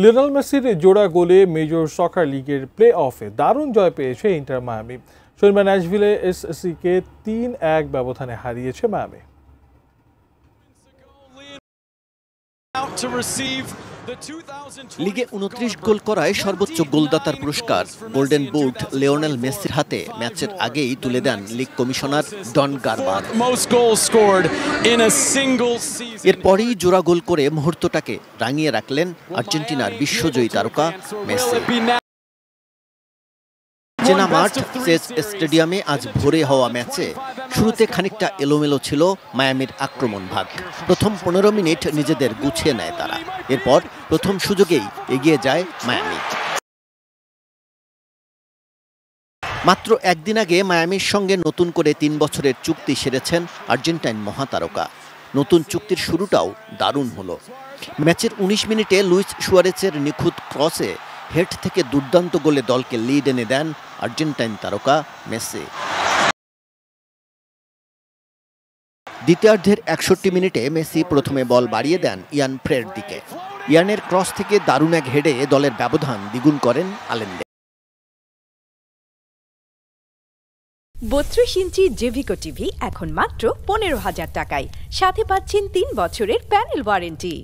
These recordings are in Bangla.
লিওনেল মেসির জোড়া গোলে মেজর সকার লিগের প্লে অফে দারুণ জয় পেয়েছে ইন্টার মায়ামি। শনিবার ন্যাশভিলে এসসিকে ৩-১ ব্যবধানে হারিয়েছে মায়ামি। লিগে ২৯ গোল করায় সর্বোচ্চ গোলদাতার পুরস্কার গোল্ডেন বুট লিওনেল মেসির হাতে ম্যাচের আগেই তুলে দেন লিগ কমিশনার ডন গারবার। এরপরই জোড়া গোল করে মুহূর্তটাকে রাঙিয়ে রাখলেন আর্জেন্টিনার বিশ্বজয়ী তারকা মেসি। চেনা মাঠ চেজ স্টেডিয়ামে আজ ভোরে হওয়া ম্যাচে শুরুতে খানিকটা এলোমেলো ছিল মায়ামির আক্রমণ ভাগ। প্রথম ১৫ মিনিট নিজেদের গুছিয়ে নেয় তারা। এরপর প্রথম সুযোগেই এগিয়ে যায় মায়ামি। মাত্র একদিন আগে মায়ামির সঙ্গে নতুন করে ৩ বছরের চুক্তি সেরেছেন আর্জেন্টাইন মহাতারকা। নতুন চুক্তির শুরুটাও দারুণ হলো। ম্যাচের ১৯ মিনিটে লুইস সুয়ারেজের নিখুঁত ক্রসে হেড থেকে দুর্দান্ত গোলে দলকে লিড এনে দেন আর্জেন্টাইন তারকা মেসি। দ্বিতীয়ার্ধের ৬১ মিনিটে মেসি প্রথমে বল বাড়িয়ে দেন ইয়ান ফ্রের দিকে। ইয়ানের ক্রস থেকে দারুণ এক হেডে দলের ব্যবধান দ্বিগুণ করেন আলেন্দে। ৩২ ইঞ্চি জেভিকো টিভি এখন মাত্র ১৫,০০০ টাকায়, সাথে পাচ্ছেন ৩ বছরের প্যানেল ওয়ারেন্টি।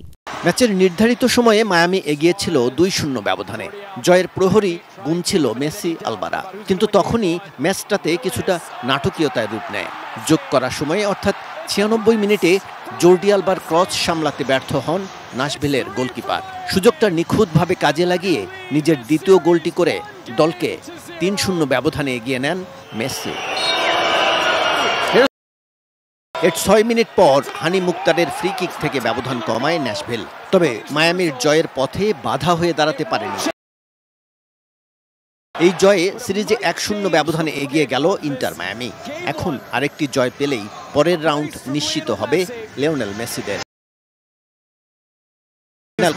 ম্যাচের নির্ধারিত সময়ে মায়ামি এগিয়ে ছিল ২-০ ব্যবধানে। জয়ের প্রহরী গুনছিল মেসি আলবারা, কিন্তু তখনই ম্যাচটাতে কিছুটা নাটকীয়তায় রূপ নেয়। যোগ করার সময়ে অর্থাৎ ৯৬ মিনিটে জর্ডি আলবার ক্রস সামলাতে ব্যর্থ হন নাশভিলের গোলকিপার। সুযোগটা নিখুঁতভাবে কাজে লাগিয়ে নিজের দ্বিতীয় গোলটি করে দলকে ৩-০ ব্যবধানে এগিয়ে নেন মেসি। এর ৬ মিনিট পর হানি মুক্তারের ফ্রি কিক থেকে ব্যবধান কমায় ন্যাশভিল। তবে মায়ামির জয়ের পথে বাধা হয়ে দাঁড়াতে পারেনি। এই জয়ে সিরিজে ১-০ ব্যবধানে এগিয়ে গেল ইন্টার মায়ামি। এখন আরেকটি জয় পেলেই পরের রাউন্ড নিশ্চিত হবে লিওনেল মেসিদের।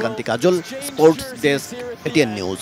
কান্তি কাজল, স্পোর্টস ডেস্ক, এটিএন নিউজ।